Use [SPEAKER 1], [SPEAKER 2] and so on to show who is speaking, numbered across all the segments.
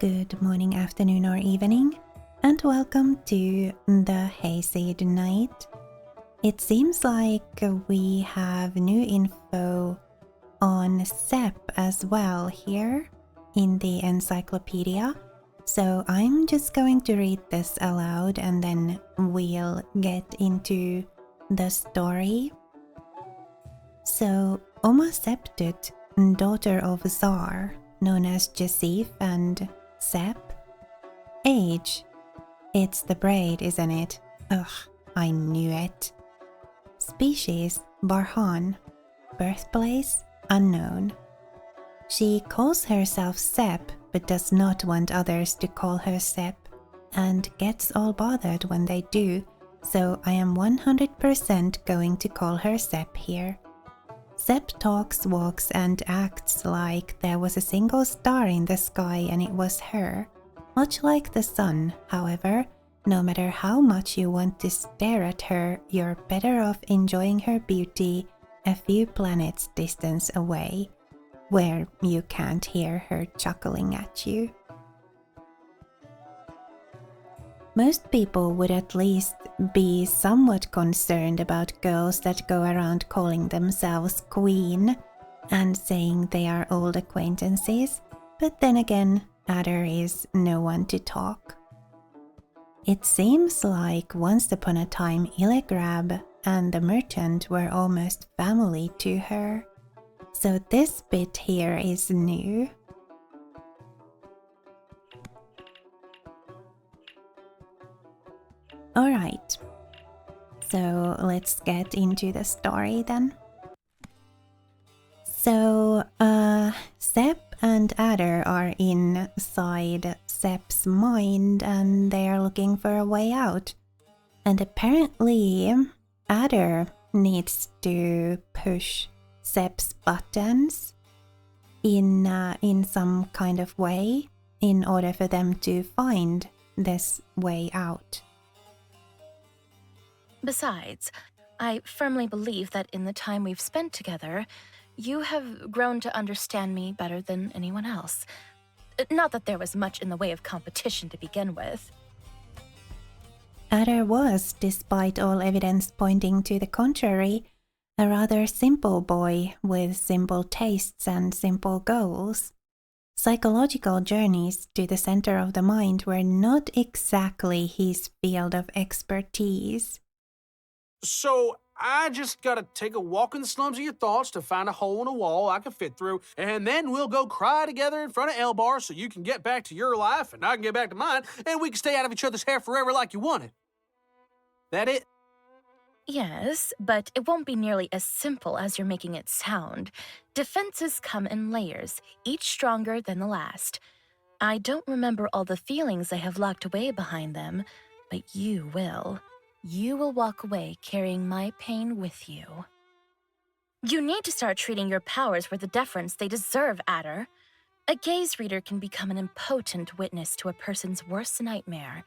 [SPEAKER 1] Good morning, afternoon, or evening, and welcome to the Hayseed night. It seems like we have new info on Sepp as well here in the Encyclopedia, so I'm just going to read this aloud and then we'll get into the story. So, Septut, daughter of Tsar, known as Jasif and Sepp. Age. It's the braid, isn't it? Ugh, I knew it. Species, Barhan. Birthplace, unknown. She calls herself Sepp, but does not want others to call her Sepp, and gets all bothered when they do, so I am 100% going to call her Sepp here. Sepp talks, walks, and acts like there was a single star in the sky and it was her. Much like the sun, however, no matter how much you want to stare at her, you're better off enjoying her beauty a few planets distance away, where you can't hear her chuckling at you. Most people would at least be somewhat concerned about girls that go around calling themselves queen and saying they are old acquaintances, but then again, Adder is no one to talk. It seems like once upon a time Illegrab and the merchant were almost family to her, so this bit here is new. Alright, so let's get into the story then. So, Sepp and Adder are inside Sepp's mind and they are looking for a way out. And apparently, Adder needs to push Sepp's buttons in some kind of way in order for them to find this way out.
[SPEAKER 2] Besides, I firmly believe that in the time we've spent together, you have grown to understand me better than anyone else. Not that there was much in the way of competition to begin with.
[SPEAKER 1] Adder was, despite all evidence pointing to the contrary, a rather simple boy with simple tastes and simple goals. Psychological journeys to the center of the mind were not exactly his field of expertise.
[SPEAKER 3] So I just gotta take a walk in the slums of your thoughts to find a hole in a wall I can fit through, and then we'll go cry together in front of Elbar so you can get back to your life and I can get back to mine, and we can stay out of each other's hair forever like you wanted. That it?
[SPEAKER 2] Yes, but it won't be nearly as simple as you're making it sound. Defenses come in layers, each stronger than the last. I don't remember all the feelings I have locked away behind them, but you will. You will walk away carrying my pain with you. You need to start treating your powers with the deference they deserve, Adder. A gaze reader can become an impotent witness to a person's worst nightmare,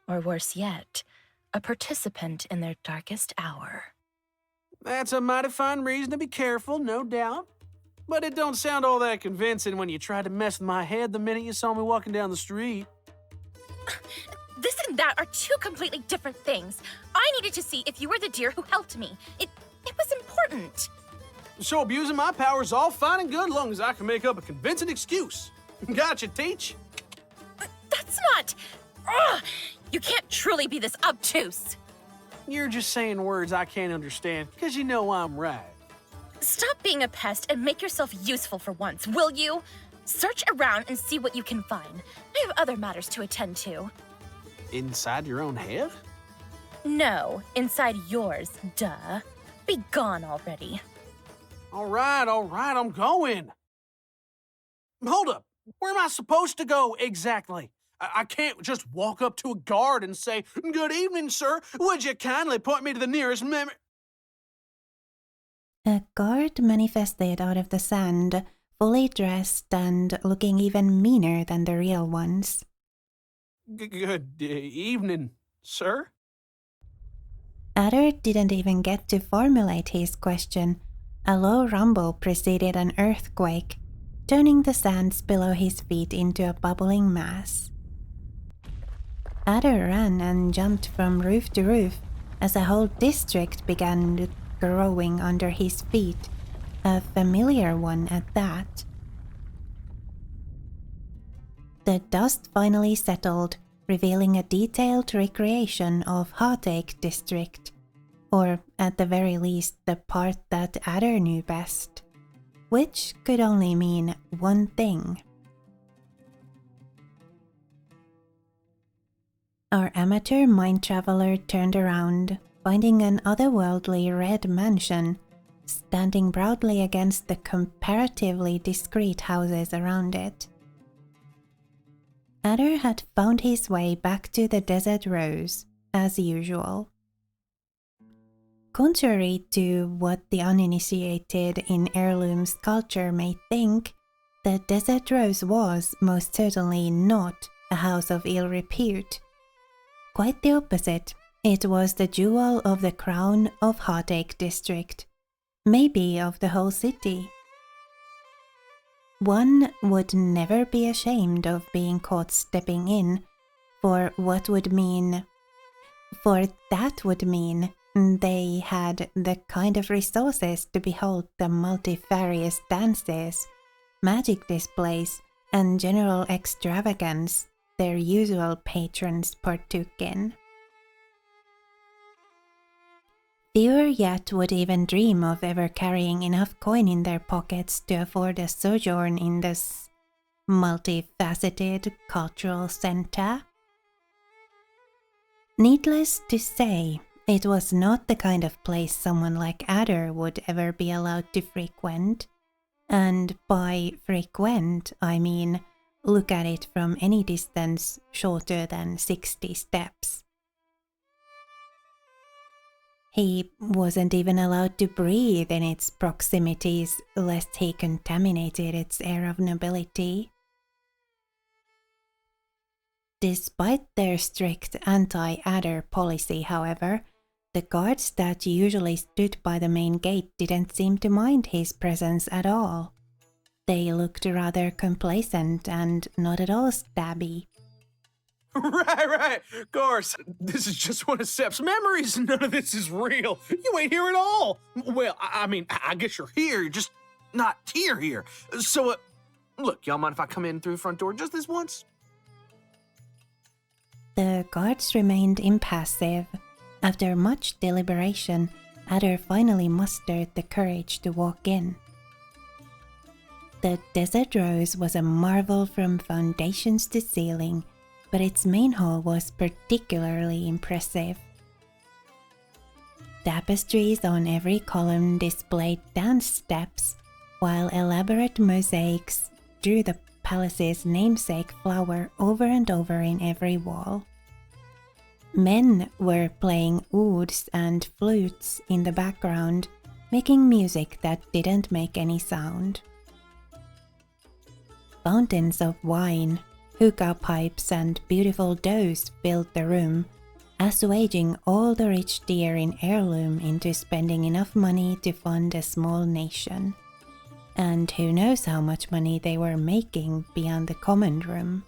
[SPEAKER 2] or worse yet, a participant in their darkest hour.
[SPEAKER 3] That's a mighty fine reason to be careful, no doubt. But it don't sound all that convincing when you tried to mess with my head the minute you saw me walking down the street.
[SPEAKER 2] This and that are two completely different things. I needed to see if you were the dear who helped me. It was important.
[SPEAKER 3] So abusing my powers is all fine and good long as I can make up a convincing excuse. Gotcha, Teach?
[SPEAKER 2] That's not... Ugh! You can't truly be this obtuse.
[SPEAKER 3] You're just saying words I can't understand because you know I'm right.
[SPEAKER 2] Stop being a pest and make yourself useful for once, will you? Search around and see what you can find. I have other matters to attend to.
[SPEAKER 3] Inside your own head?
[SPEAKER 2] No, inside yours, duh. Be gone already.
[SPEAKER 3] All right, I'm going. Hold up. Where am I supposed to go exactly? I can't just walk up to a guard and say, "Good evening, sir. Would you kindly point me to the nearest
[SPEAKER 1] A guard manifested out of the sand, fully dressed and looking even meaner than the real ones.
[SPEAKER 3] Good evening, sir?
[SPEAKER 1] Adder didn't even get to formulate his question. A low rumble preceded an earthquake. turning the sands below his feet into a bubbling mass. Adder ran and jumped from roof to roof as a whole district began growing under his feet, a familiar one at that. The dust finally settled, revealing a detailed recreation of Heartache District, or at the very least the part that Adder knew best, which could only mean one thing. Our amateur mind traveler turned around, finding an otherworldly red mansion standing proudly against the comparatively discreet houses around it. Adder had found his way back to the Desert Rose, as usual. Contrary to what the uninitiated in heirlooms culture may think, the Desert Rose was most certainly not a house of ill repute. Quite the opposite, it was the jewel of the crown of Heartache District, maybe of the whole city. One would never be ashamed of being caught stepping in, for that would mean they had the kind of resources to behold the multifarious dances, magic displays, and general extravagance their usual patrons partook in. Fewer yet would even dream of ever carrying enough coin in their pockets to afford a sojourn in this multifaceted cultural center. Needless to say, it was not the kind of place someone like Adder would ever be allowed to frequent, and by frequent I mean look at it from any distance shorter than 60 steps. He wasn't even allowed to breathe in its proximities lest he contaminated its air of nobility. Despite their strict anti-adder policy, however, the guards that usually stood by the main gate didn't seem to mind his presence at all. They looked rather complacent and not at all stabby.
[SPEAKER 3] Right, of course. This is just one of Sep's memories. None of this is real. You ain't here at all. Well, I mean, I guess you're here. You're just not here. So, look, y'all mind if I come in through the front door just this once?
[SPEAKER 1] The guards remained impassive. After much deliberation, Adder finally mustered the courage to walk in. The Desert Rose was a marvel from foundations to ceiling, but its main hall was particularly impressive. Tapestries on every column displayed dance steps, while elaborate mosaics drew the palace's namesake flower over and over in every wall. Men were playing ouds and flutes in the background, making music that didn't make any sound. Fountains of wine, hookah pipes and beautiful does filled the room, assuaging all the rich deer in heirloom into spending enough money to fund a small nation. And who knows how much money they were making beyond the common room.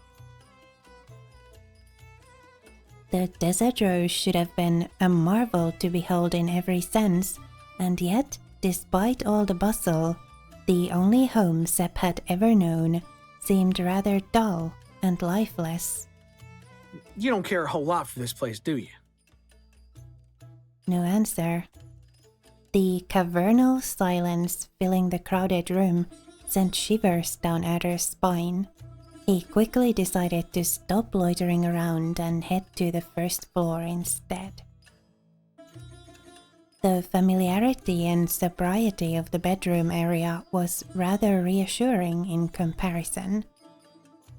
[SPEAKER 1] The Desert Rose should have been a marvel to behold in every sense, and yet, despite all the bustle, the only home Sep had ever known seemed rather dull and lifeless.
[SPEAKER 3] You don't care a whole lot for this place, do you?
[SPEAKER 1] No answer. The cavernal silence filling the crowded room sent shivers down Adder's spine. He quickly decided to stop loitering around and head to the first floor instead. The familiarity and sobriety of the bedroom area was rather reassuring in comparison.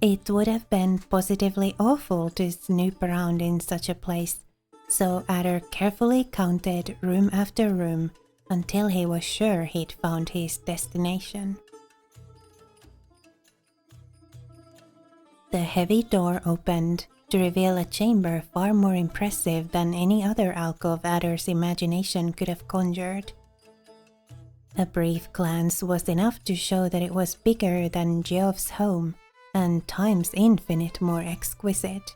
[SPEAKER 1] It would have been positively awful to snoop around in such a place, so Adder carefully counted room after room until he was sure he'd found his destination. The heavy door opened to reveal a chamber far more impressive than any other alcove Adder's imagination could have conjured. A brief glance was enough to show that it was bigger than Geoff's home and times infinite more exquisite.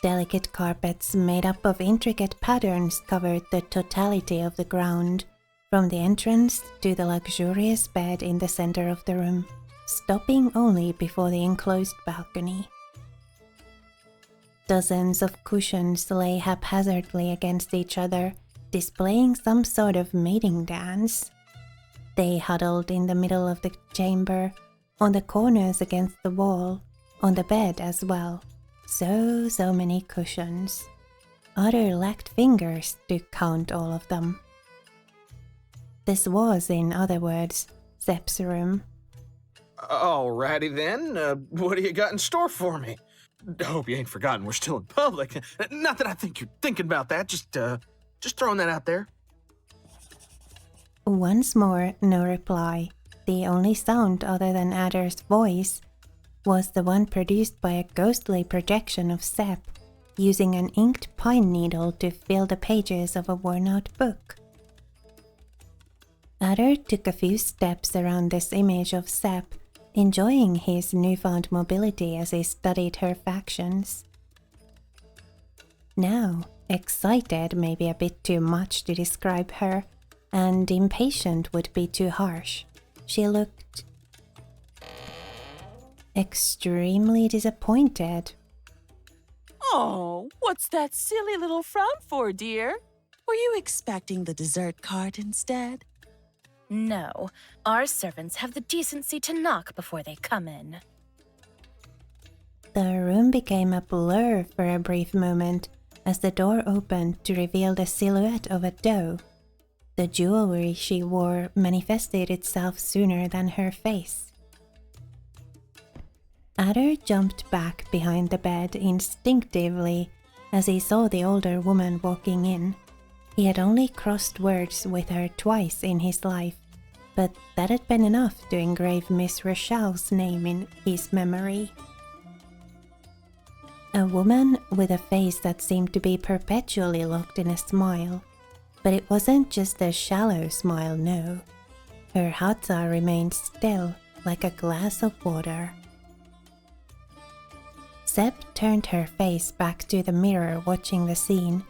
[SPEAKER 1] Delicate carpets made up of intricate patterns covered the totality of the ground, from the entrance to the luxurious bed in the center of the room, stopping only before the enclosed balcony. Dozens of cushions lay haphazardly against each other, displaying some sort of mating dance. They huddled in the middle of the chamber, on the corners against the wall, on the bed as well. So many cushions. Otter lacked fingers to count all of them. This was, in other words, Sepp's room.
[SPEAKER 3] Alrighty then, what do you got in store for me? Hope you ain't forgotten we're still in public. Not that I think you're thinking about that, just throwing that out there.
[SPEAKER 1] Once more, no reply. The only sound other than Adder's voice was the one produced by a ghostly projection of Sepp, using an inked pine needle to fill the pages of a worn-out book. Adder took a few steps around this image of Sepp, enjoying his newfound mobility as he studied her factions. Now, excited may be a bit too much to describe her, and impatient would be too harsh. She looked extremely disappointed.
[SPEAKER 4] Oh, what's that silly little frown for, dear? Were you expecting the dessert cart instead?
[SPEAKER 2] No, our servants have the decency to knock before they come in.
[SPEAKER 1] The room became a blur for a brief moment as the door opened to reveal the silhouette of a doe. The jewelry she wore manifested itself sooner than her face. Adder jumped back behind the bed instinctively as he saw the older woman walking in. He had only crossed words with her twice in his life, but that had been enough to engrave Miss Rashelle's name in his memory. A woman with a face that seemed to be perpetually locked in a smile, but it wasn't just a shallow smile, no. Her hata remained still, like a glass of water. Sepp turned her face back to the mirror watching the scene,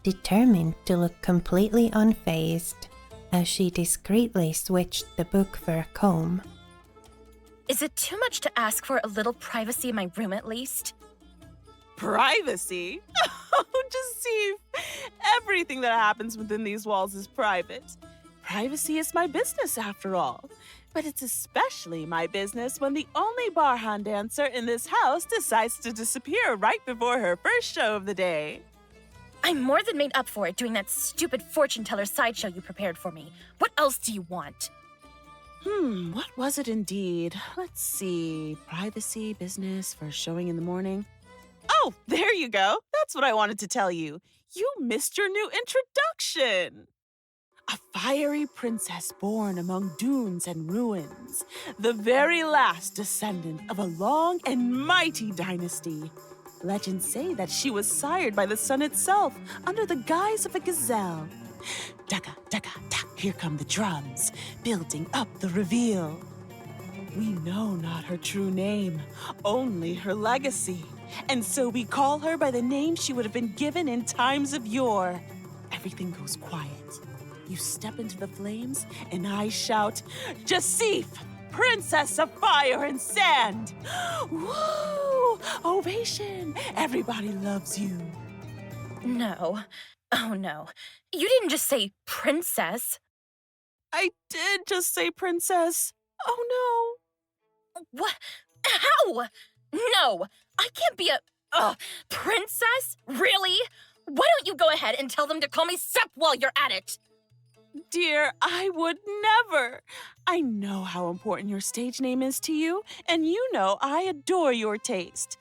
[SPEAKER 1] determined to look completely unfazed as she discreetly switched the book for a comb.
[SPEAKER 2] Is it too much to ask for a little privacy in my room at least?
[SPEAKER 4] Privacy? Oh, Deceive! Everything that happens within these walls is private. Privacy is my business, after all. But it's especially my business when the only barhan dancer in this house decides to disappear right before her first show of the day.
[SPEAKER 2] I'm more than made up for it doing that stupid fortune teller sideshow you prepared for me. What else do you want?
[SPEAKER 4] What was it indeed? Let's see. Privacy, business, first showing in the morning. Oh, there you go. That's what I wanted to tell you. You missed your new introduction. A fiery princess born among dunes and ruins, the very last descendant of a long and mighty dynasty. Legends say that she was sired by the sun itself under the guise of a gazelle. Dugga, dugga, duck, here come the drums, building up the reveal. We know not her true name, only her legacy, and so we call her by the name she would have been given in times of yore. Everything goes quiet. You step into the flames, and I shout, Jasif, Princess of Fire and Sand! Woo! Ovation! Everybody loves you.
[SPEAKER 2] No. Oh no. You didn't just say princess.
[SPEAKER 4] I did just say princess. Oh
[SPEAKER 2] What? How? No! I can't be a princess? Really? Why don't you go ahead and tell them to call me Sepp while you're at it?
[SPEAKER 4] no! Dear, I would never. I know how important your stage name is to you, and you know I adore your taste.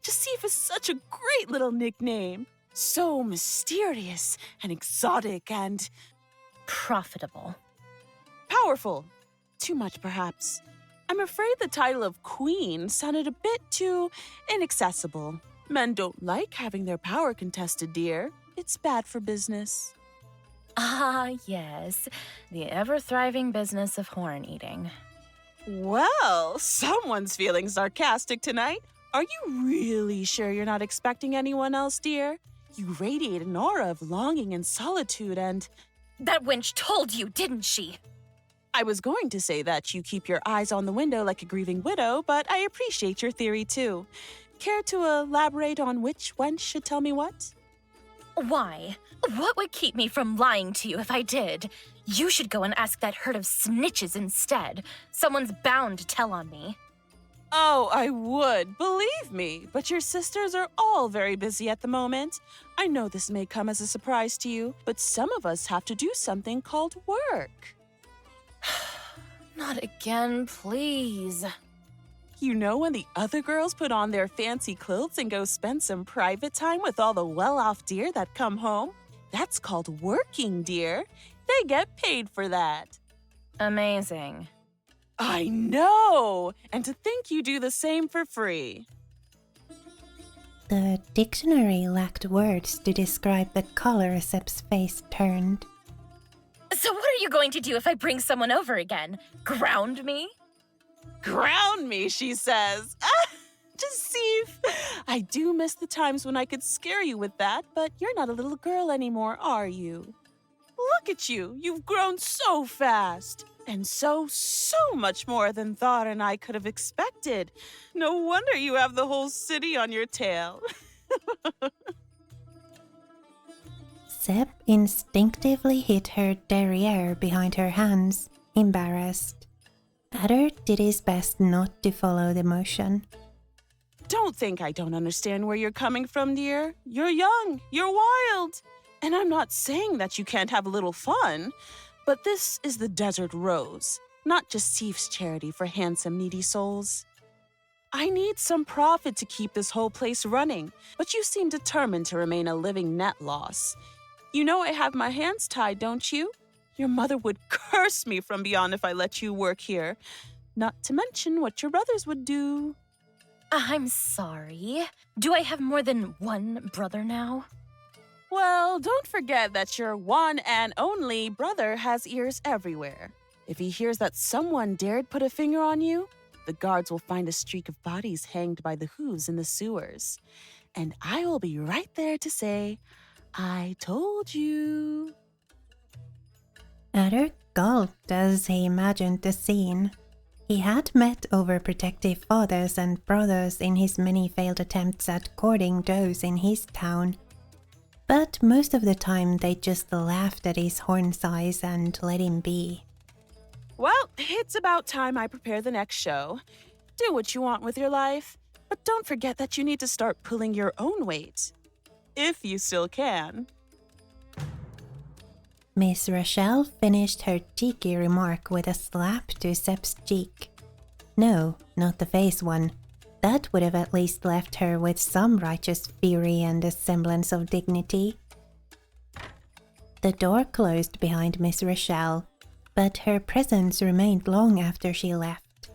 [SPEAKER 4] Jasif is such a great little nickname. So mysterious and exotic and
[SPEAKER 2] Profitable.
[SPEAKER 4] powerful. Too much, perhaps. I'm afraid the title of queen sounded a bit too inaccessible. Men don't like having their power contested, dear. It's bad for business.
[SPEAKER 2] Ah, yes, the ever-thriving business of horn eating.
[SPEAKER 4] Well, someone's feeling sarcastic tonight. Are you really sure you're not expecting anyone else, dear? You radiate an aura of longing and solitude and...
[SPEAKER 2] That wench told you, didn't she?
[SPEAKER 4] I was going to say that you keep your eyes on the window like a grieving widow, but I appreciate your theory too. Care to elaborate on which wench should tell me what?
[SPEAKER 2] Why? What would keep me from lying to you if I did? You should go and ask that herd of snitches instead. Someone's bound to tell on me.
[SPEAKER 4] Oh, I would, believe me, but your sisters are all very busy at the moment. I know this may come as a surprise to you, but some of us have to do something called work.
[SPEAKER 2] Not again, please.
[SPEAKER 4] You know when the other girls put on their fancy clothes and go spend some private time with all the well-off dear that come home? That's called working, dear. They get paid for that.
[SPEAKER 2] Amazing.
[SPEAKER 4] I know! And to think you do the same for free.
[SPEAKER 1] The dictionary lacked words to describe the color Sep's face turned.
[SPEAKER 2] So what are you going to do if I bring someone over again? Ground me?
[SPEAKER 4] Ground me, she says. Deceive. I do miss the times when I could scare you with that, but you're not a little girl anymore, are you? Look at you. You've grown so fast. And so much more than Thar and I could have expected. No wonder you have the whole city on your tail.
[SPEAKER 1] Sep instinctively hid her derriere behind her hands, embarrassed. Adder did his best not to follow the motion.
[SPEAKER 4] Don't think I don't understand where you're coming from, dear. You're young, you're wild. And I'm not saying that you can't have a little fun, but this is the Desert Rose, not just Seif's charity for handsome, needy souls. I need some profit to keep this whole place running, but you seem determined to remain a living net loss. You know I have my hands tied, don't you? Your mother would curse me from beyond if I let you work here. Not to mention what your brothers would do.
[SPEAKER 2] I'm sorry. Do I have more than one brother now?
[SPEAKER 4] Well, don't forget that your one and only brother has ears everywhere. If he hears that someone dared put a finger on you, the guards will find a streak of bodies hanged by the hooves in the sewers. And I will be right there to say, I told you.
[SPEAKER 1] Adder gulped as he imagined the scene. He had met overprotective fathers and brothers in his many failed attempts at courting those in his town. But most of the time they just laughed at his horn size and let him be.
[SPEAKER 4] Well, it's about time I prepare the next show. Do what you want with your life, but don't forget that you need to start pulling your own weight. If you still can.
[SPEAKER 1] Miss Rashelle finished her cheeky remark with a slap to Sep's cheek. No, not the face one. That would have at least left her with some righteous fury and a semblance of dignity. The door closed behind Miss Rashelle, but her presence remained long after she left.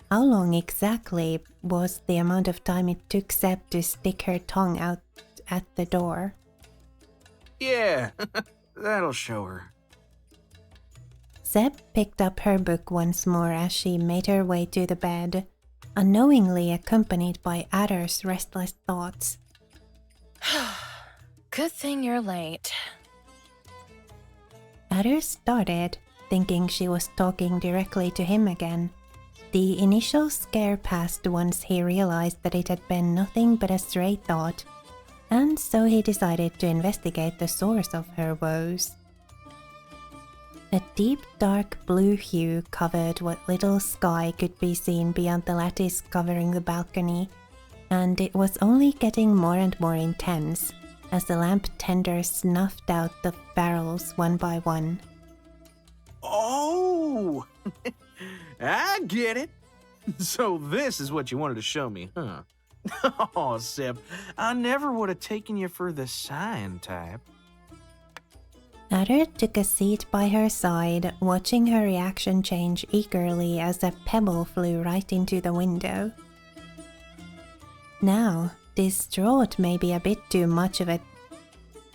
[SPEAKER 1] How long exactly was the amount of time it took Sep to stick her tongue out at the door?
[SPEAKER 3] Yeah, that'll show her.
[SPEAKER 1] Sep picked up her book once more as she made her way to the bed, unknowingly accompanied by Adder's restless thoughts.
[SPEAKER 2] Good thing you're late.
[SPEAKER 1] Adder started, thinking she was talking directly to him again. The initial scare passed once he realized that it had been nothing but a stray thought, and so he decided to investigate the source of her woes. A deep dark blue hue covered what little sky could be seen beyond the lattice covering the balcony, and it was only getting more and more intense as the lamp tender snuffed out the barrels one by one.
[SPEAKER 3] Oh, I get it. So this is what you wanted to show me, huh? Oh, Sip, I never would have taken you for the sign type.
[SPEAKER 1] Adder took a seat by her side, watching her reaction change eagerly as a pebble flew right into the window. Now, distraught may be a bit too much of a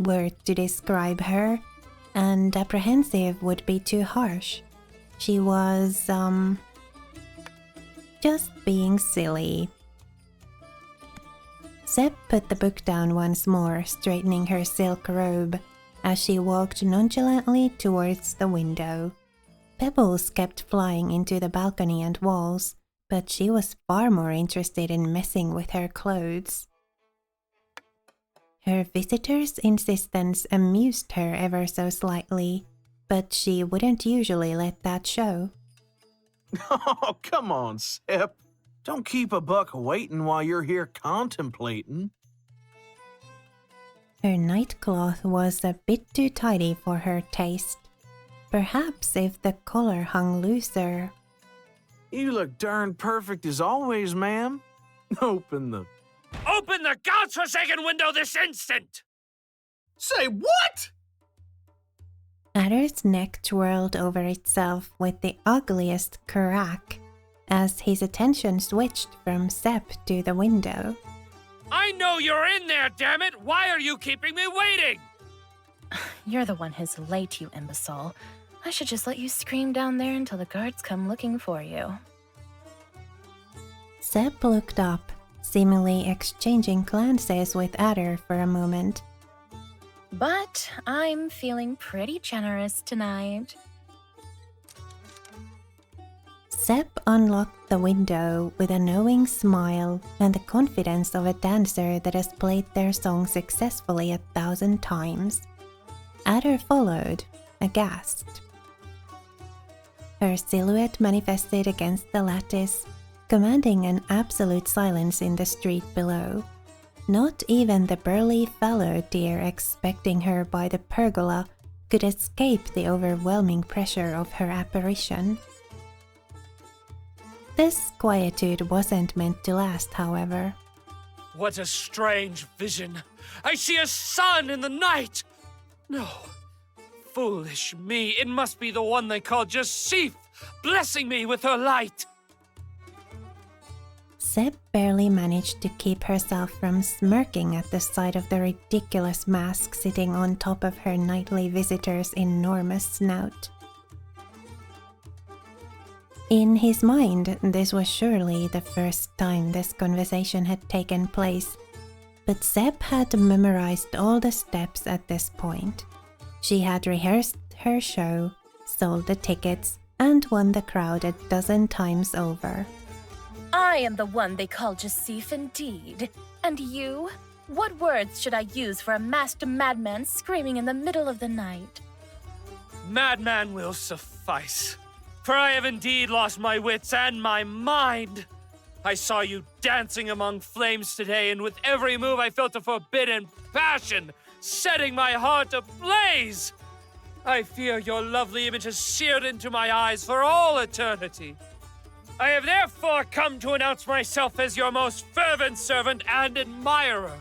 [SPEAKER 1] word to describe her, and apprehensive would be too harsh. She was, just being silly. Seb put the book down once more, straightening her silk robe as she walked nonchalantly towards the window. Pebbles kept flying into the balcony and walls, but she was far more interested in messing with her clothes. Her visitor's insistence amused her ever so slightly, but she wouldn't usually let that show.
[SPEAKER 5] Oh, come on, Sep. Don't keep a buck waiting while you're here contemplating.
[SPEAKER 1] Her nightcloth was a bit too tidy for her taste. Perhaps if the collar hung looser.
[SPEAKER 5] You look darn perfect as always, ma'am. Open the
[SPEAKER 6] godforsaken window this instant!
[SPEAKER 3] Say what?
[SPEAKER 1] Adder's neck twirled over itself with the ugliest crack as his attention switched from Sep to the window.
[SPEAKER 6] I know you're in there, damn it! Why are you keeping me waiting?
[SPEAKER 2] You're the one who's late, you imbecile. I should just let you scream down there until the guards come looking for you.
[SPEAKER 1] Sep looked up, seemingly exchanging glances with Adder for a moment.
[SPEAKER 2] But I'm feeling pretty generous tonight.
[SPEAKER 1] Sep unlocked the window with a knowing smile and the confidence of a dancer that has played their song successfully 1,000 times. Adder followed, aghast. Her silhouette manifested against the lattice, commanding an absolute silence in the street below. Not even the burly fallow deer expecting her by the pergola could escape the overwhelming pressure of her apparition. This quietude wasn't meant to last, however.
[SPEAKER 6] What a strange vision! I see a sun in the night! No, foolish me, it must be the one they call Jasif, blessing me with her light!
[SPEAKER 1] Seb barely managed to keep herself from smirking at the sight of the ridiculous mask sitting on top of her nightly visitor's enormous snout. In his mind, this was surely the first time this conversation had taken place, but Seb had memorized all the steps at this point. She had rehearsed her show, sold the tickets, and won the crowd 12 times over.
[SPEAKER 2] I am the one they call Jasif indeed. And you? What words should I use for a masked madman screaming in the middle of the night?
[SPEAKER 6] Madman will suffice, for I have indeed lost my wits and my mind. I saw you dancing among flames today, and with every move I felt a forbidden passion, setting my heart ablaze. I fear your lovely image has seared into my eyes for all eternity. I have therefore come to announce myself as your most fervent servant and admirer.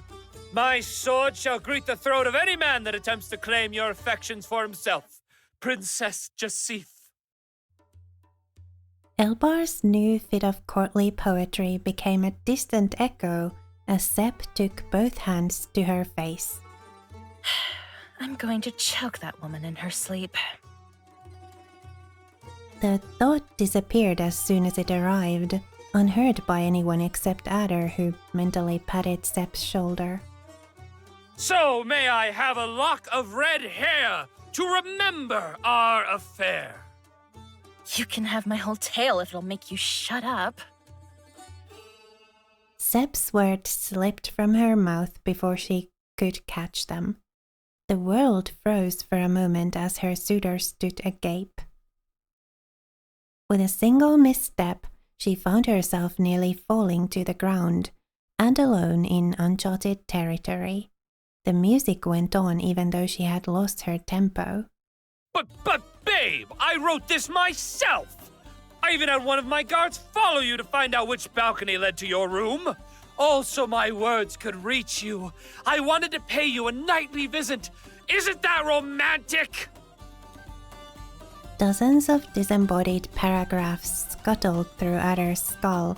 [SPEAKER 6] My sword shall greet the throat of any man that attempts to claim your affections for himself, Princess Jasif.
[SPEAKER 1] Elbar's new fit of courtly poetry became a distant echo as Sep took both hands to her face.
[SPEAKER 2] I'm going to choke that woman in her sleep.
[SPEAKER 1] The thought disappeared as soon as it arrived, unheard by anyone except Adder, who mentally patted Sep's shoulder.
[SPEAKER 6] So may I have a lock of red hair to remember our affair?
[SPEAKER 2] You can have my whole tail if it'll make you shut up.
[SPEAKER 1] Sep's words slipped from her mouth before she could catch them. The world froze for a moment as her suitor stood agape. With a single misstep, she found herself nearly falling to the ground, and alone in uncharted territory. The music went on even though she had lost her tempo.
[SPEAKER 6] But babe, I wrote this myself! I even had one of my guards follow you to find out which balcony led to your room. Also, my words could reach you. I wanted to pay you a nightly visit. Isn't that romantic?
[SPEAKER 1] Dozens of disembodied paragraphs scuttled through Adder's skull,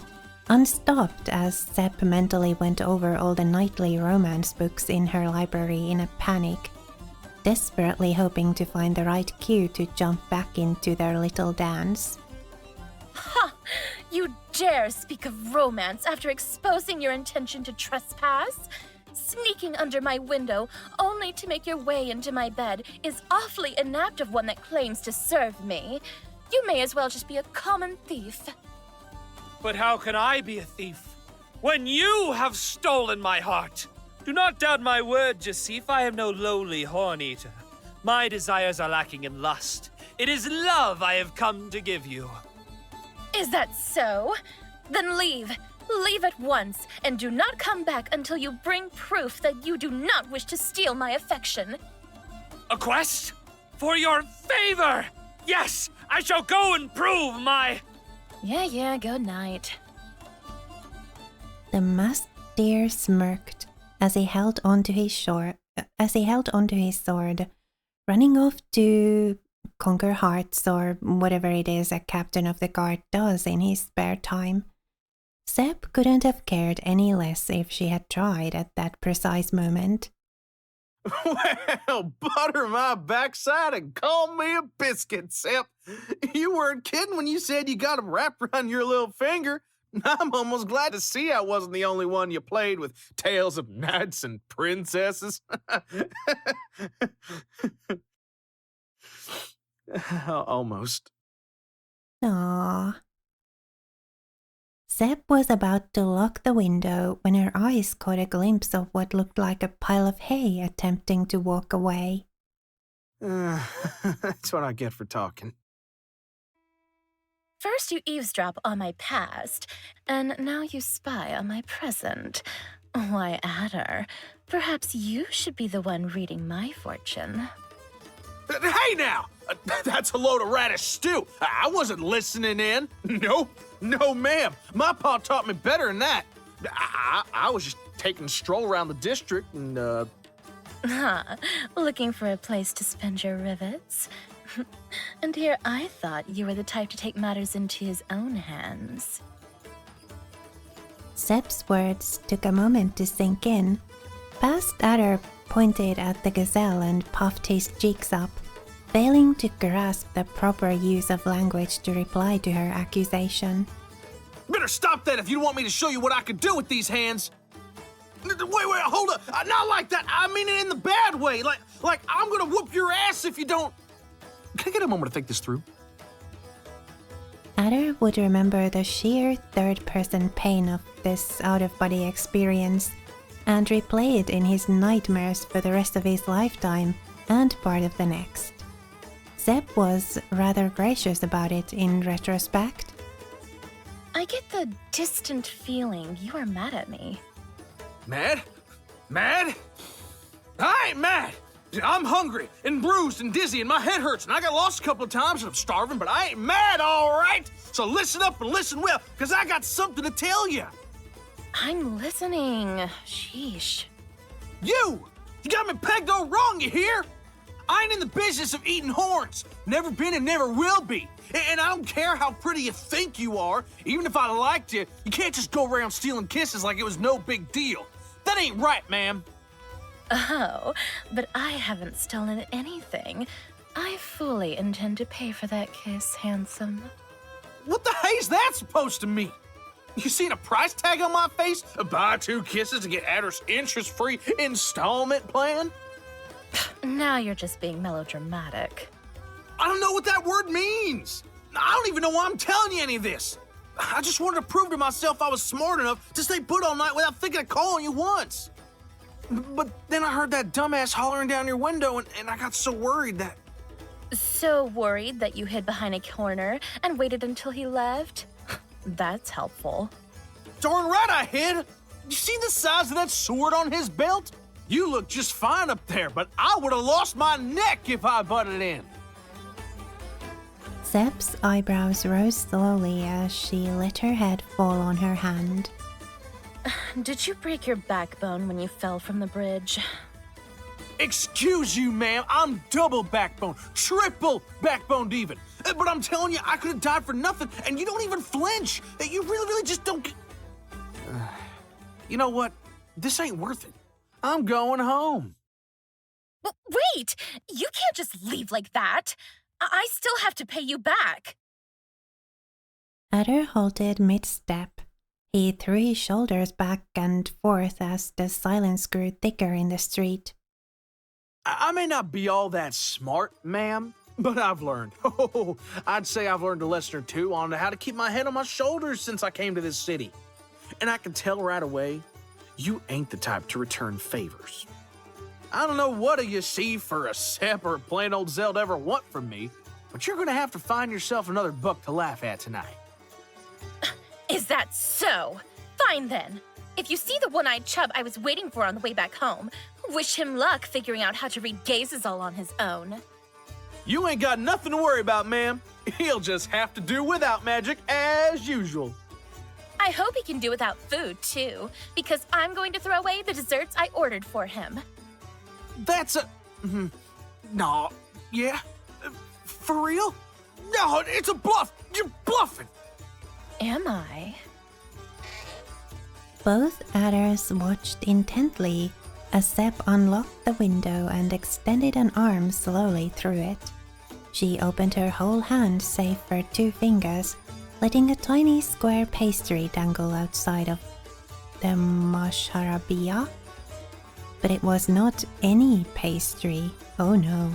[SPEAKER 1] unstopped as Sep mentally went over all the nightly romance books in her library in a panic. desperately hoping to find the right cue to jump back into their little dance.
[SPEAKER 2] Ha! You dare speak of romance after exposing your intention to trespass? Sneaking under my window only to make your way into my bed is awfully inapt of one that claims to serve me. You may as well just be a common thief.
[SPEAKER 6] But how can I be a thief when you have stolen my heart? Do not doubt my word, Joseph. I am no lowly horn-eater. My desires are lacking in lust. It is love I have come to give you.
[SPEAKER 2] Is that so? Then leave. Leave at once, and do not come back until you bring proof that you do not wish to steal my affection.
[SPEAKER 6] A quest? For your favor! Yes, I shall go and prove my...
[SPEAKER 2] Yeah, good night.
[SPEAKER 1] The masked deer smirked as he held onto his sword, running off to conquer hearts or whatever it is a captain of the guard does in his spare time. Seb couldn't have cared any less if she had tried at that precise moment.
[SPEAKER 5] Well, butter my backside and call me a biscuit, Sep. You weren't kidding when you said you got 'em wrapped around your little finger. I'm almost glad to see I wasn't the only one you played with tales of knights and princesses. Almost.
[SPEAKER 1] Aww. Seb was about to lock the window when her eyes caught a glimpse of what looked like a pile of hay attempting to walk away.
[SPEAKER 5] That's what I get for talking.
[SPEAKER 2] First you eavesdrop on my past, and now you spy on my present. Why, Adder, perhaps you should be the one reading my fortune.
[SPEAKER 5] Hey now! That's a load of radish stew. I wasn't listening in. Nope. No, ma'am. My pa taught me better than that. I was just taking a stroll around the district and,
[SPEAKER 2] Looking for a place to spend your rivets? And here I thought you were the type to take matters into his own hands.
[SPEAKER 1] Seb's words took a moment to sink in. Past Adder pointed at the gazelle and puffed his cheeks up, failing to grasp the proper use of language to reply to her accusation.
[SPEAKER 5] Better stop that if you want me to show you what I could do with these hands. Wait, hold up. Not like that. I mean it in the bad way. Like I'm gonna whoop your ass if you don't. Can I get a moment to think this through?
[SPEAKER 1] Adder would remember the sheer third-person pain of this out-of-body experience and replay it in his nightmares for the rest of his lifetime and part of the next. Seb was rather gracious about it in retrospect.
[SPEAKER 2] I get the distant feeling you are mad at me.
[SPEAKER 5] Mad? Mad? I ain't mad. I'm hungry and bruised and dizzy and my head hurts and I got lost a couple of times and I'm starving, but I ain't mad, all right? So listen up and listen well, because I got something to tell you.
[SPEAKER 2] I'm listening. Sheesh.
[SPEAKER 5] You got me pegged all wrong, you hear? I ain't in the business of eating horns. Never been and never will be. And I don't care how pretty you think you are. Even if I liked you, you can't just go around stealing kisses like it was no big deal. That ain't right, ma'am.
[SPEAKER 2] Oh, but I haven't stolen anything. I fully intend to pay for that kiss, handsome.
[SPEAKER 5] What the hell's that supposed to mean? You seen a price tag on my face? Buy 2 kisses to get Adder's interest-free installment plan?
[SPEAKER 2] Now you're just being melodramatic.
[SPEAKER 5] I don't know what that word means. I don't even know why I'm telling you any of this. I just wanted to prove to myself I was smart enough to stay put all night without thinking of calling you once. But then I heard that dumbass hollering down your window, and I got so worried that...
[SPEAKER 2] So worried that you hid behind a corner and waited until he left? That's helpful.
[SPEAKER 5] Darn right I hid. You see the size of that sword on his belt? You look just fine up there, but I would have lost my neck if I butted in.
[SPEAKER 1] Seb's eyebrows rose slowly as she let her head fall on her hand.
[SPEAKER 2] Did you break your backbone when you fell from the bridge?
[SPEAKER 5] Excuse you, ma'am. I'm double backbone, triple backboned even. But I'm telling you, I could have died for nothing, and you don't even flinch. You really just don't... You know what? This ain't worth it. I'm going home.
[SPEAKER 2] But wait! You can't just leave like that. I still have to pay you back.
[SPEAKER 1] Adder halted mid-step. He threw his shoulders back and forth as the silence grew thicker in the street.
[SPEAKER 3] I may not be all that smart, ma'am, but I've learned. Oh, I'd say I've learned a lesson or two on how to keep my head on my shoulders since I came to this city. And I can tell right away, you ain't the type to return favors. I don't know what you see for a Sepp or a plain old Zeld ever want from me, but you're gonna have to find yourself another buck to laugh at tonight.
[SPEAKER 2] Is that so? Fine then. If you see the one-eyed chub I was waiting for on the way back home, wish him luck figuring out how to read gazes all on his own.
[SPEAKER 3] You ain't got nothing to worry about, ma'am. He'll just have to do without magic as usual.
[SPEAKER 2] I hope he can do without food, too, because I'm going to throw away the desserts I ordered for him.
[SPEAKER 3] That's a... No, yeah? For real? No, it's a bluff! You're bluffing!
[SPEAKER 2] Am I?
[SPEAKER 1] Both adders watched intently as Sepp unlocked the window and extended an arm slowly through it. She opened her whole hand save for 2 fingers, letting a tiny square pastry dangle outside of the masharabia. But it was not any pastry, oh no.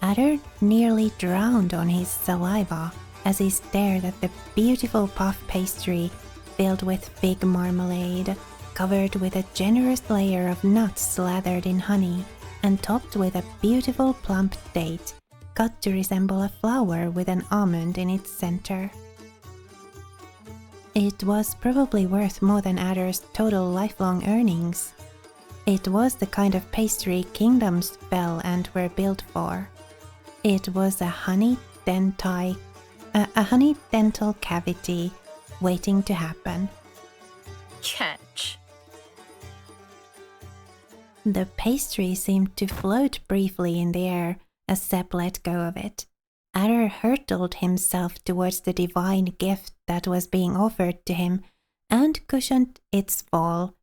[SPEAKER 1] Adder nearly drowned on his saliva as he stared at the beautiful puff pastry filled with fig marmalade, covered with a generous layer of nuts slathered in honey, and topped with a beautiful plump date, cut to resemble a flower with an almond in its center. It was probably worth more than Adder's total lifelong earnings. It was the kind of pastry kingdoms fell and were built for. It was a honey dental cavity waiting to happen.
[SPEAKER 2] Catch.
[SPEAKER 1] The pastry seemed to float briefly in the air as Sepp let go of it. Adder hurtled himself towards the divine gift that was being offered to him and cushioned its fall,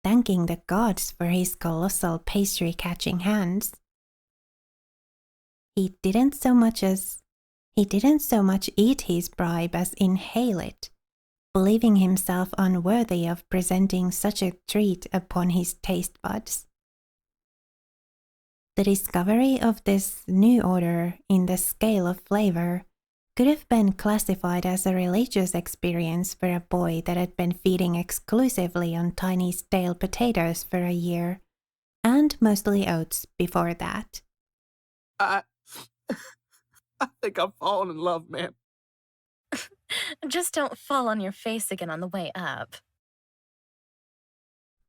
[SPEAKER 1] thanking the gods for his colossal pastry-catching hands. He didn't so much eat his bribe as inhale it, believing himself unworthy of presenting such a treat upon his taste buds. The discovery of this new order in the scale of flavor could have been classified as a religious experience for a boy that had been feeding exclusively on tiny stale potatoes for a year, and mostly oats before that.
[SPEAKER 3] I think I'm falling in love, man.
[SPEAKER 2] Just don't fall on your face again on the way up.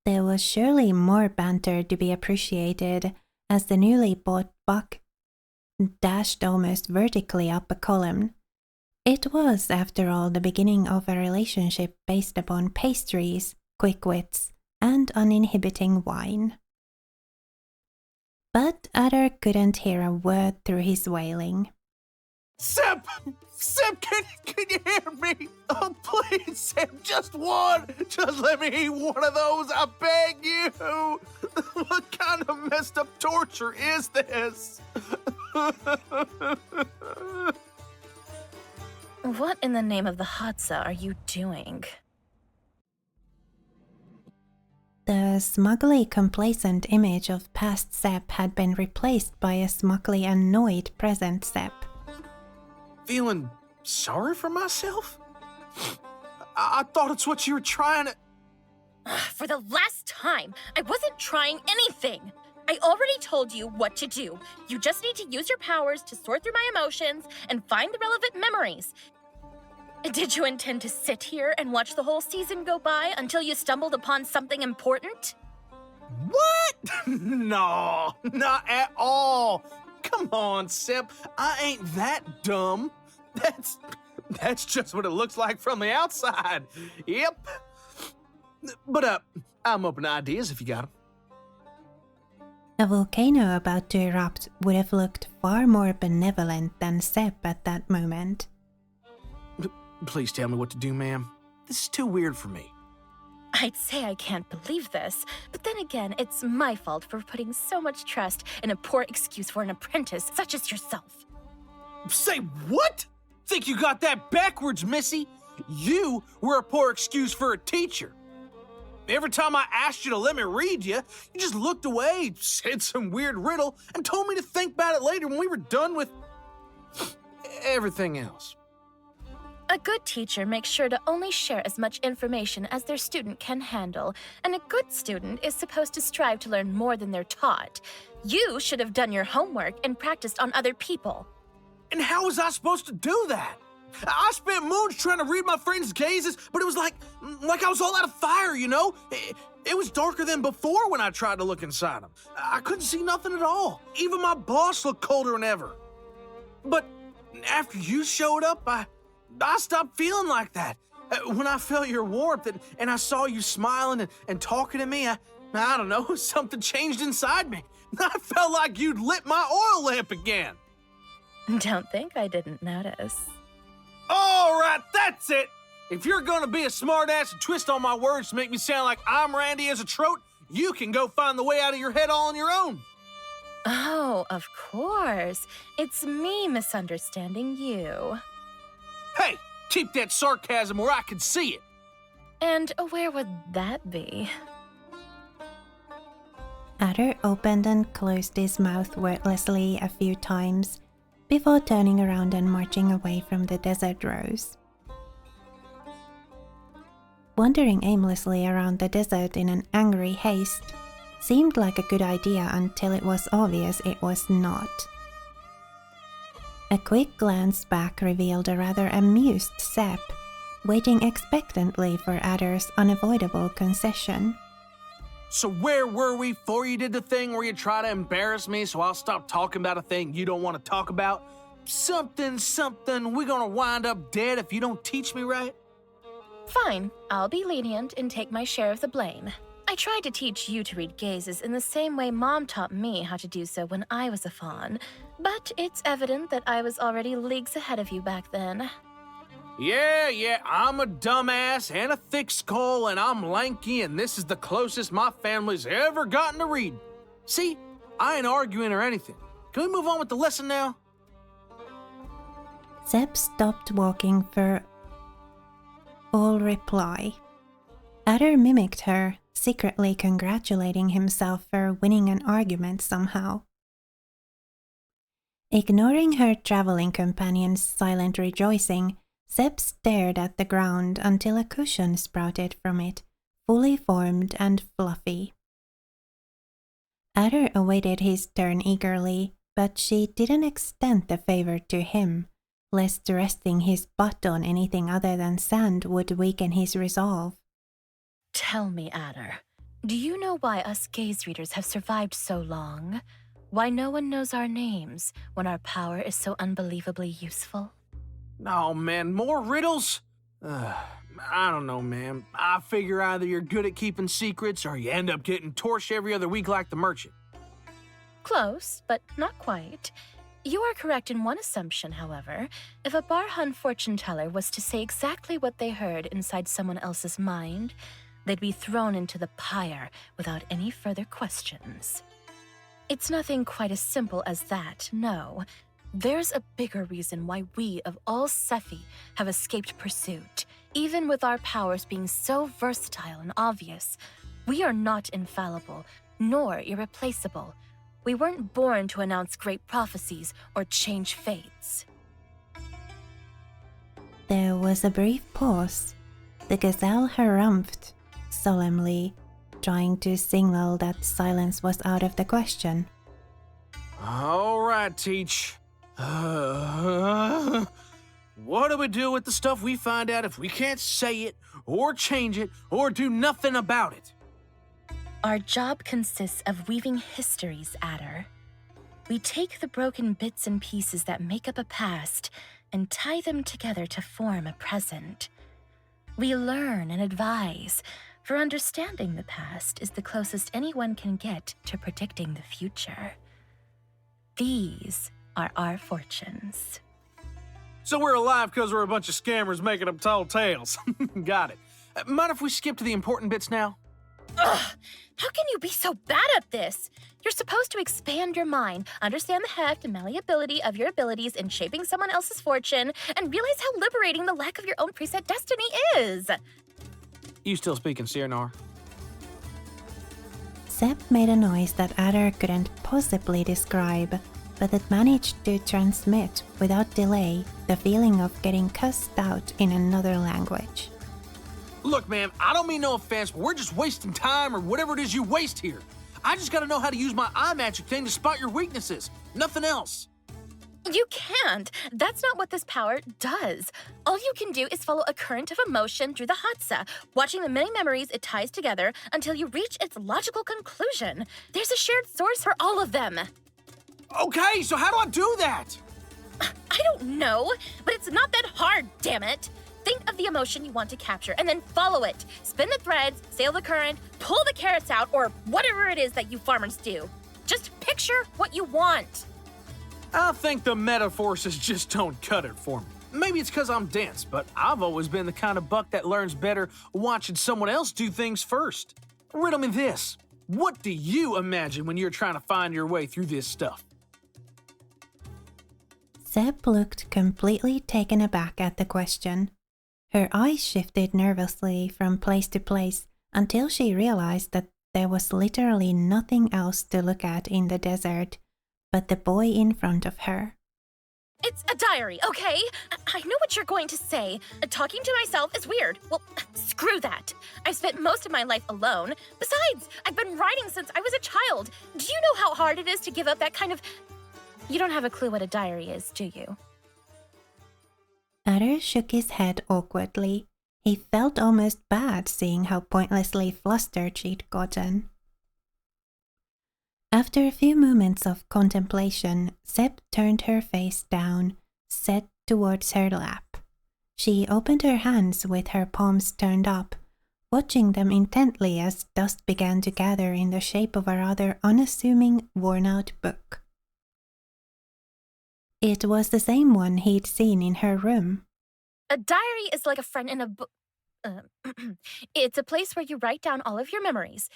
[SPEAKER 1] There was surely more banter to be appreciated as the newly bought buck dashed almost vertically up a column. It was, after all, the beginning of a relationship based upon pastries, quick wits, and uninhibiting wine. But Adder couldn't hear a word through his wailing.
[SPEAKER 3] Sepp! Sepp, can you hear me? Oh, please, Sepp, just one! Just let me eat one of those, I beg you! What kind of messed up torture is this?
[SPEAKER 2] What in the name of the Hadza are you doing?
[SPEAKER 1] The smugly complacent image of past Sepp had been replaced by a smugly annoyed present Sepp.
[SPEAKER 3] Feeling sorry for myself? I thought it's what you were trying to...
[SPEAKER 2] For the last time, I wasn't trying anything. I already told you what to do. You just need to use your powers to sort through my emotions and find the relevant memories. Did you intend to sit here and watch the whole season go by until you stumbled upon something important?
[SPEAKER 3] What? No, not at all. Come on, Sepp. I ain't that dumb. That's just what it looks like from the outside. Yep. But I'm open to ideas if you got them.
[SPEAKER 1] A volcano about to erupt would have looked far more benevolent than Sepp at that moment.
[SPEAKER 3] Please tell me what to do, ma'am. This is too weird for me.
[SPEAKER 2] I'd say I can't believe this, but then again, it's my fault for putting so much trust in a poor excuse for an apprentice such as yourself.
[SPEAKER 5] Say what? Think you got that backwards, Missy? You were a poor excuse for a teacher. Every time I asked you to let me read you, you just looked away, said some weird riddle, and told me to think about it later when we were done with everything else.
[SPEAKER 2] A good teacher makes sure to only share as much information as their student can handle, and a good student is supposed to strive to learn more than they're taught. You should have done your homework and practiced on other people.
[SPEAKER 5] And how was I supposed to do that? I spent moons trying to read my friends' gazes, but it was like I was all out of fire, you know? It was darker than before when I tried to look inside them. I couldn't see nothing at all. Even my boss looked colder than ever. But after you showed up, I stopped feeling like that. When I felt your warmth and I saw you smiling and talking to me, I don't know, something changed inside me. I felt like you'd lit my oil lamp again.
[SPEAKER 2] Don't think I didn't notice.
[SPEAKER 5] All right, that's it. If you're gonna be a smartass and twist on my words to make me sound like I'm Randy as a trout, you can go find the way out of your head all on your own.
[SPEAKER 2] Oh, of course. It's me misunderstanding you.
[SPEAKER 5] Hey, keep that sarcasm where I can see it.
[SPEAKER 2] And where would that be?
[SPEAKER 1] Adder opened and closed his mouth wordlessly a few times before turning around and marching away from the desert rose. Wandering aimlessly around the desert in an angry haste seemed like a good idea until it was obvious it was not. A quick glance back revealed a rather amused Sepp, waiting expectantly for Adder's unavoidable concession.
[SPEAKER 5] So where were we before you did the thing where you try to embarrass me so I'll stop talking about a thing you don't want to talk about? Something, we're gonna wind up dead if you don't teach me right?
[SPEAKER 2] Fine, I'll be lenient and take my share of the blame. I tried to teach you to read gazes in the same way Mom taught me how to do so when I was a fawn, but it's evident that I was already leagues ahead of you back then.
[SPEAKER 5] Yeah, I'm a dumbass and a thick skull and I'm lanky and this is the closest my family's ever gotten to read. See, I ain't arguing or anything. Can we move on with the lesson now?
[SPEAKER 1] Sepp stopped walking for all reply. Adder mimicked her, secretly congratulating himself for winning an argument somehow. Ignoring her traveling companion's silent rejoicing, Sepp stared at the ground until a cushion sprouted from it, fully formed and fluffy. Adder awaited his turn eagerly, but she didn't extend the favor to him, lest resting his butt on anything other than sand would weaken his resolve.
[SPEAKER 2] Tell me, Adder, do you know why us gaze readers have survived so long? Why no one knows our names when our power is so unbelievably useful?
[SPEAKER 5] Oh, man, more riddles? I don't know, man. I figure either you're good at keeping secrets or you end up getting torched every other week like the merchant.
[SPEAKER 2] Close, but not quite. You are correct in one assumption, however. If a Barhun fortune teller was to say exactly what they heard inside someone else's mind, they'd be thrown into the pyre without any further questions. It's nothing quite as simple as that, no. There's a bigger reason why we, of all Sephi, have escaped pursuit. Even with our powers being so versatile and obvious, we are not infallible, nor irreplaceable. We weren't born to announce great prophecies or change fates.
[SPEAKER 1] There was a brief pause. The gazelle harumphed solemnly, trying to signal that silence was out of the question.
[SPEAKER 5] All right, Teach. What do we do with the stuff we find out if we can't say it, or change it, or do nothing about it?
[SPEAKER 2] Our job consists of weaving histories, Adder. We take the broken bits and pieces that make up a past and tie them together to form a present. We learn and advise, for understanding the past is the closest anyone can get to predicting the future. These are our fortunes.
[SPEAKER 5] So we're alive because we're a bunch of scammers making up tall tales. Got it. Mind if we skip to the important bits now?
[SPEAKER 2] Ugh! How can you be so bad at this? You're supposed to expand your mind, understand the heft and malleability of your abilities in shaping someone else's fortune, and realize how liberating the lack of your own preset destiny is.
[SPEAKER 5] You still speaking, Cyrnar?
[SPEAKER 1] Seb made a noise that Adder couldn't possibly describe, but it managed to transmit, without delay, the feeling of getting cussed out in another language.
[SPEAKER 5] Look, man, I don't mean no offense, but we're just wasting time or whatever it is you waste here. I just gotta know how to use my eye magic thing to spot your weaknesses. Nothing else.
[SPEAKER 2] You can't. That's not what this power does. All you can do is follow a current of emotion through the Hatsa, watching the many memories it ties together until you reach its logical conclusion. There's a shared source for all of them.
[SPEAKER 5] Okay, so how do I do that?
[SPEAKER 2] I don't know, but it's not that hard, damn it. Think of the emotion you want to capture and then follow it. Spin the threads, sail the current, pull the carrots out, or whatever it is that you farmers do. Just picture what you want.
[SPEAKER 5] I think the metaphors just don't cut it for me. Maybe it's because I'm dense, but I've always been the kind of buck that learns better watching someone else do things first. Riddle me this. What do you imagine when you're trying to find your way through this stuff?
[SPEAKER 1] Seb looked completely taken aback at the question. Her eyes shifted nervously from place to place until she realized that there was literally nothing else to look at in the desert but the boy in front of her.
[SPEAKER 2] It's a diary, okay? I know what you're going to say. Talking to myself is weird. Well, screw that. I've spent most of my life alone. Besides, I've been writing since I was a child. Do you know how hard it is to give up that kind of... You don't have a clue what a diary is, do you?
[SPEAKER 1] Adder shook his head awkwardly. He felt almost bad seeing how pointlessly flustered she'd gotten. After a few moments of contemplation, Seb turned her face down, set towards her lap. She opened her hands with her palms turned up, watching them intently as dust began to gather in the shape of a rather unassuming, worn-out book. It was the same one he'd seen in her room.
[SPEAKER 2] A diary is like a friend in a book. It's a place where you write down all of your memories.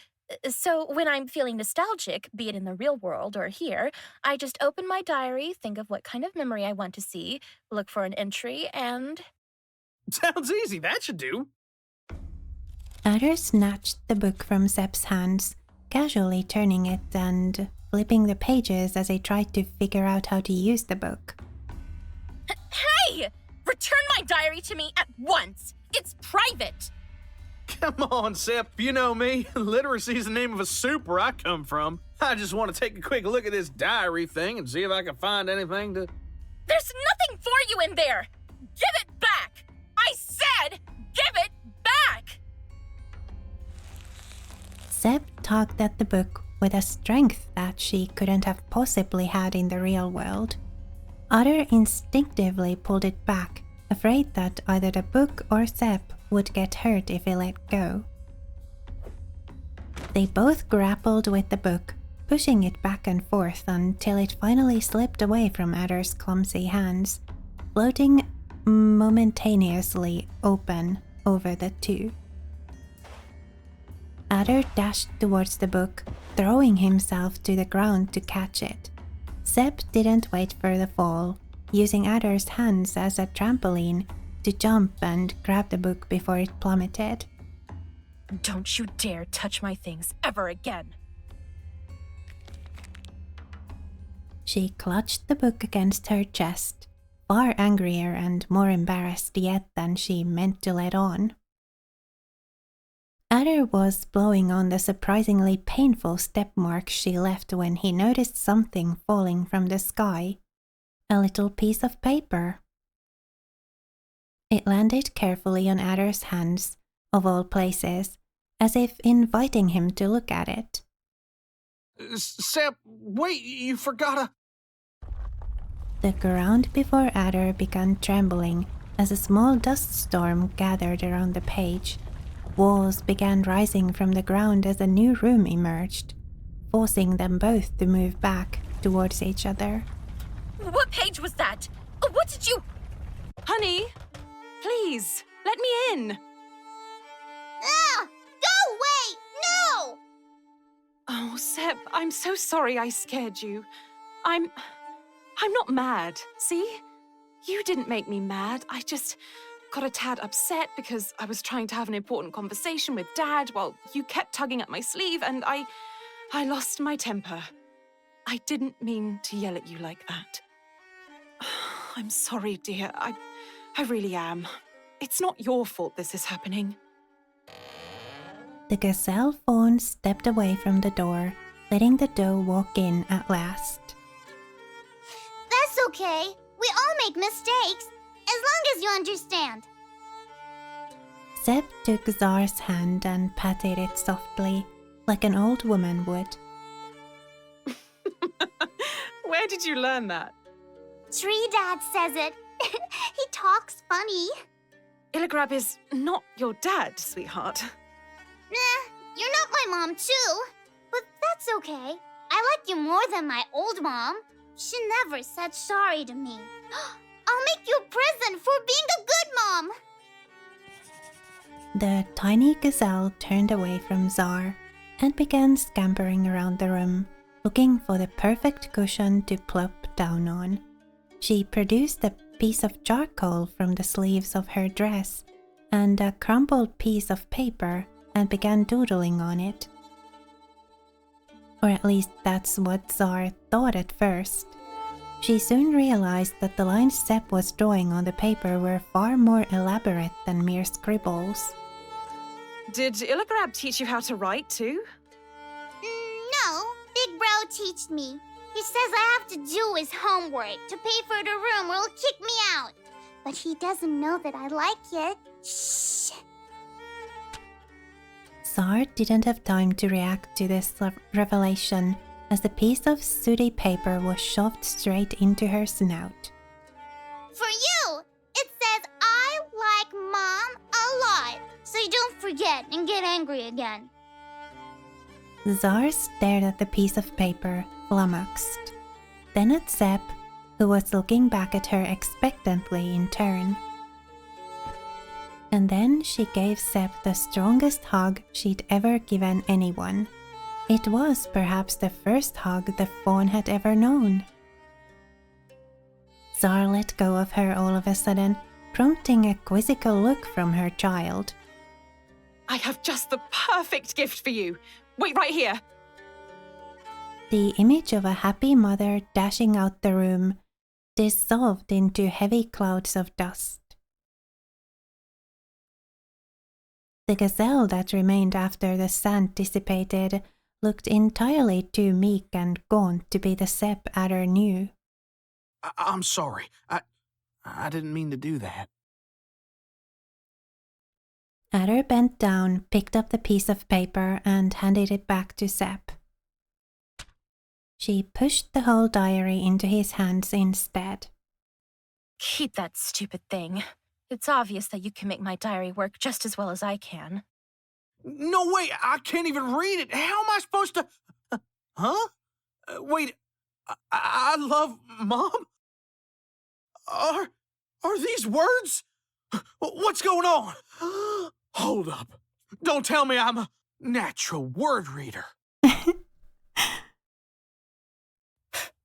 [SPEAKER 2] So when I'm feeling nostalgic, be it in the real world or here, I just open my diary, think of what kind of memory I want to see, look for an entry, and...
[SPEAKER 5] Sounds easy, that should do.
[SPEAKER 1] Adder snatched the book from Seb's hands, casually turning it and flipping the pages as he tried to figure out how to use the book.
[SPEAKER 2] Hey! Return my diary to me at once! It's private!
[SPEAKER 5] Come on, Sep. You know me. Literacy is the name of a soup where I come from. I just want to take a quick look at this diary thing and see if I can find anything to...
[SPEAKER 2] There's nothing for you in there! Give it back! I said, give it back!
[SPEAKER 1] Seb tugged at the book with a strength that she couldn't have possibly had in the real world. Adder instinctively pulled it back, afraid that either the book or Seb would get hurt if he let go. They both grappled with the book, pushing it back and forth until it finally slipped away from Adder's clumsy hands, floating momentaneously open over the two. Adder dashed towards the book, throwing himself to the ground to catch it. Seb didn't wait for the fall, using Adder's hands as a trampoline to jump and grab the book before it plummeted.
[SPEAKER 2] Don't you dare touch my things ever again!
[SPEAKER 1] She clutched the book against her chest, far angrier and more embarrassed yet than she meant to let on. Adder was blowing on the surprisingly painful step marks she left when he noticed something falling from the sky. A little piece of paper. It landed carefully on Adder's hands, of all places, as if inviting him to look at it.
[SPEAKER 5] Sep, wait, you forgot a...
[SPEAKER 1] The ground before Adder began trembling as a small dust storm gathered around the page. Walls began rising from the ground as a new room emerged, forcing them both to move back towards each other.
[SPEAKER 2] What page was that? What did you...
[SPEAKER 4] Honey, please, let me in. Seb, I'm so sorry I scared you. I'm not mad, see? You didn't make me mad. I just got a tad upset because I was trying to have an important conversation with Dad while you kept tugging at my sleeve, and I lost my temper. I didn't mean to yell at you like that. I'm sorry, dear. I really am. It's not your fault this is happening.
[SPEAKER 1] The gazelle fawn stepped away from the door, letting the doe walk in at last.
[SPEAKER 7] That's okay. We all make mistakes, as long as you understand.
[SPEAKER 1] Seb took Zar's hand and patted it softly, like an old woman would.
[SPEAKER 4] Where did you learn that?
[SPEAKER 7] Tree Dad says it. He talks funny.
[SPEAKER 4] Illigrab is not your dad, sweetheart.
[SPEAKER 7] Nah, you're not my mom too. But that's okay. I like you more than my old mom. She never said sorry to me. I'll make you a present for being a good mom.
[SPEAKER 1] The tiny gazelle turned away from Zar and began scampering around the room, looking for the perfect cushion to plop down on. She produced a piece of charcoal from the sleeves of her dress and a crumpled piece of paper and began doodling on it. Or at least that's what Zar thought at first. She soon realized that the lines Seb was drawing on the paper were far more elaborate than mere scribbles.
[SPEAKER 4] Did Illigrab teach you how to write too?
[SPEAKER 7] No, Big Bro teached me. He says I have to do his homework to pay for the room or he'll kick me out. But he doesn't know that I like it. Shh.
[SPEAKER 1] Zar didn't have time to react to this revelation as the piece of sooty paper was shoved straight into her snout.
[SPEAKER 7] For you, it says I like Mom a lot, so you don't forget and get angry again.
[SPEAKER 1] Zar stared at the piece of paper, flummoxed, then at Seb, who was looking back at her expectantly in turn. And then she gave Seb the strongest hug she'd ever given anyone. It was perhaps the first hug the fawn had ever known. Zar let go of her all of a sudden, prompting a quizzical look from her child.
[SPEAKER 4] I have just the perfect gift for you. Wait right here.
[SPEAKER 1] The image of a happy mother dashing out the room dissolved into heavy clouds of dust. The gazelle that remained after the sand dissipated looked entirely too meek and gaunt to be the Seb Adder knew.
[SPEAKER 5] I'm sorry. I didn't mean to do that.
[SPEAKER 1] Adder bent down, picked up the piece of paper, and handed it back to Seb. She pushed the whole diary into his hands instead.
[SPEAKER 2] Keep that stupid thing. It's obvious that you can make my diary work just as well as I can.
[SPEAKER 5] No way, I can't even read it. How am I supposed to... Huh? Wait, I love Mom? Are these words? What's going on? Hold up. Don't tell me I'm a natural word reader.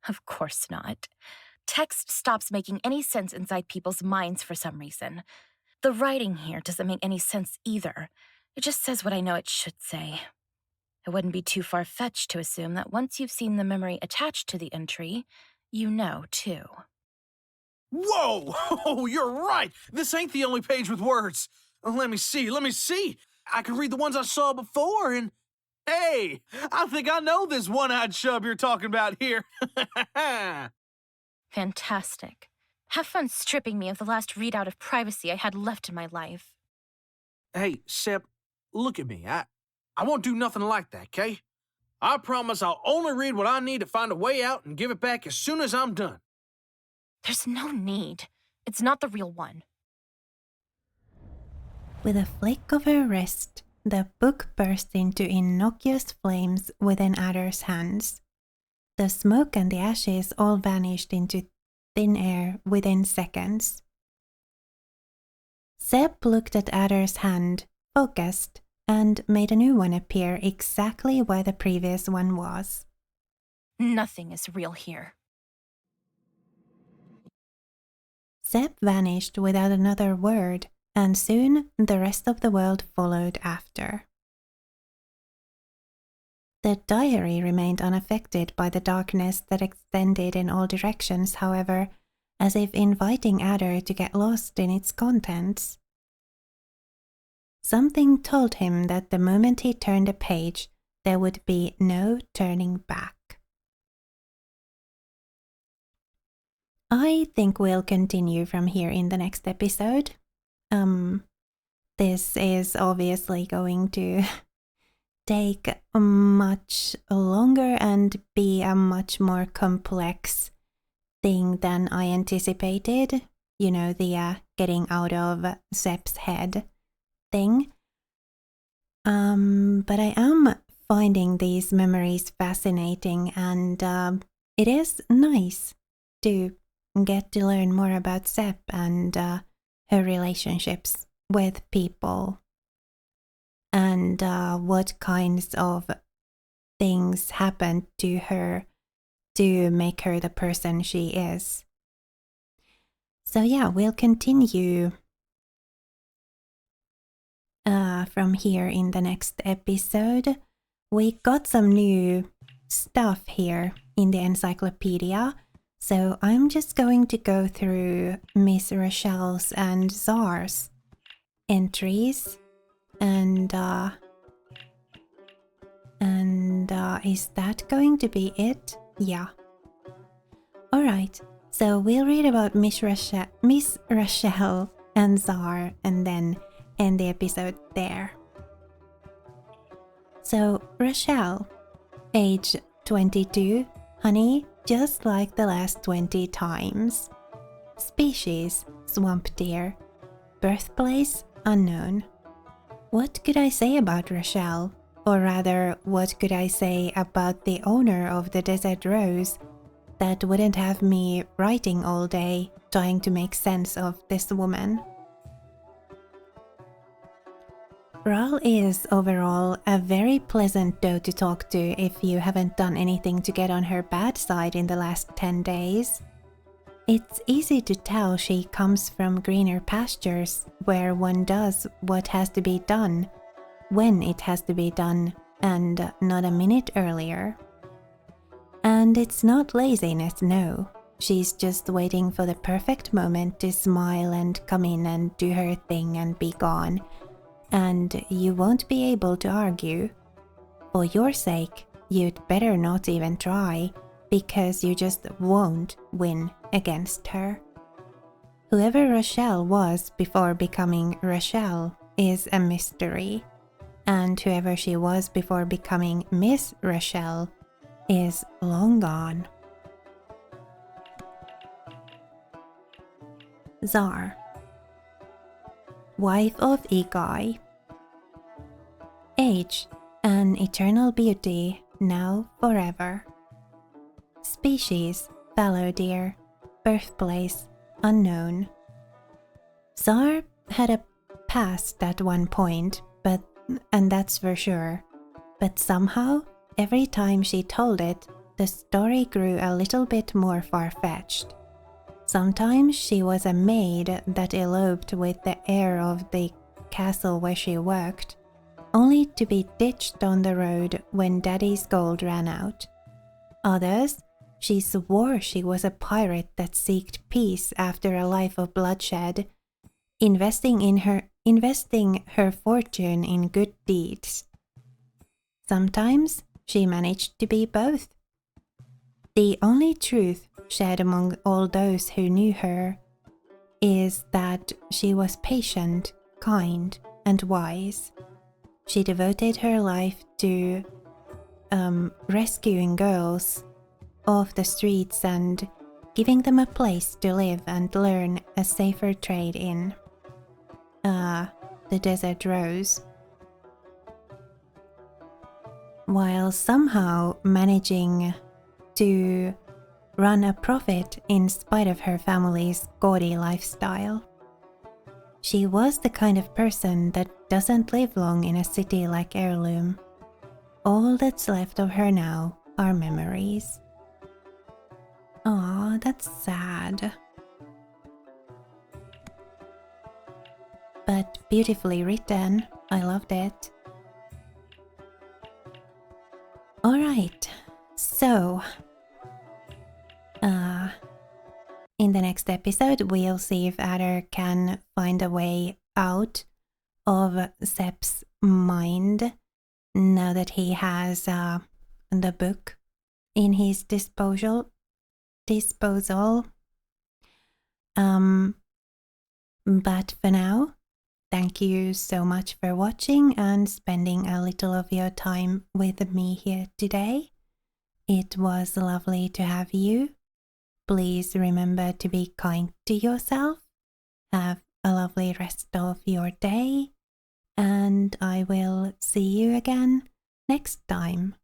[SPEAKER 2] Of course not. Text stops making any sense inside people's minds for some reason. The writing here doesn't make any sense either. It just says what I know it should say. It wouldn't be too far-fetched to assume that once you've seen the memory attached to the entry, you know too.
[SPEAKER 5] Whoa! Oh, you're right. This ain't the only page with words. Let me see. I can read the ones I saw before and... Hey, I think I know this one-eyed chub you're talking about here.
[SPEAKER 2] Fantastic. Have fun stripping me of the last readout of privacy I had left in my life.
[SPEAKER 5] Hey, Seb, look at me. I won't do nothing like that, okay? I promise I'll only read what I need to find a way out and give it back as soon as I'm done.
[SPEAKER 2] There's no need. It's not the real one.
[SPEAKER 1] With a flick of her wrist, the book burst into innocuous flames within Adder's hands. The smoke and the ashes all vanished into thin air within seconds. Seb looked at Adder's hand, focused, and made a new one appear exactly where the previous one was.
[SPEAKER 2] Nothing is real here.
[SPEAKER 1] Zeb vanished without another word, and soon the rest of the world followed after. The diary remained unaffected by the darkness that extended in all directions, however, as if inviting Adder to get lost in its contents. Something told him that the moment he turned a page, there would be no turning back. I think we'll continue from here in the next episode. This is obviously going to take much longer and be a much more complex thing than I anticipated. You know, the getting out of Zeb's head thing. But I am finding these memories fascinating, and it is nice to get to learn more about Zeb and her relationships with people, and what kinds of things happened to her to make her the person she is. So yeah, we'll continue from here in the next episode. We got some new stuff here in the Encyclopedia, so I'm just going to go through Miss Rashelle's and Czar's entries, and is that going to be it? Yeah. Alright, so we'll read about Miss Rashelle and Czar and then end the episode there. So, Rashelle, age 22, honey, just like the last 20 times. Species, swamp deer. Birthplace, unknown. What could I say about Rashelle? Or rather, what could I say about the owner of the Desert Rose that wouldn't have me writing all day trying to make sense of this woman? Ral is overall a very pleasant doe to talk to if you haven't done anything to get on her bad side in the last 10 days. It's easy to tell she comes from greener pastures where one does what has to be done, when it has to be done, and not a minute earlier. And it's not laziness, no. She's just waiting for the perfect moment to smile and come in and do her thing and be gone. And you won't be able to argue. For your sake, you'd better not even try, because you just won't win against her. Whoever Rashelle was before becoming Rashelle is a mystery, and whoever she was before becoming Miss Rashelle is long gone. Czar, wife of Igai. Age, an eternal beauty, now forever. Species, fallow deer. Birthplace, unknown. Czar had a past at one point, and that's for sure. But somehow, every time she told it, the story grew a little bit more far-fetched. Sometimes she was a maid that eloped with the heir of the castle where she worked, only to be ditched on the road when Daddy's gold ran out. Others, she swore she was a pirate that sought peace after a life of bloodshed, investing her fortune in good deeds. Sometimes she managed to be both. The only truth shared among all those who knew her is that she was patient, kind, and wise. She devoted her life to rescuing girls off the streets and giving them a place to live and learn a safer trade in. The Desert Rose. While somehow managing to run a profit in spite of her family's gaudy lifestyle. She was the kind of person that doesn't live long in a city like Heirloom. All that's left of her now are memories. Aw, that's sad. But beautifully written. I loved it. Alright, so in the next episode we'll see if Adder can find a way out of Sepp's mind now that he has the book in his disposal. But for now, thank you so much for watching and spending a little of your time with me here today. It was lovely to have you. Please remember to be kind to yourself. Have a lovely rest of your day. And I will see you again next time.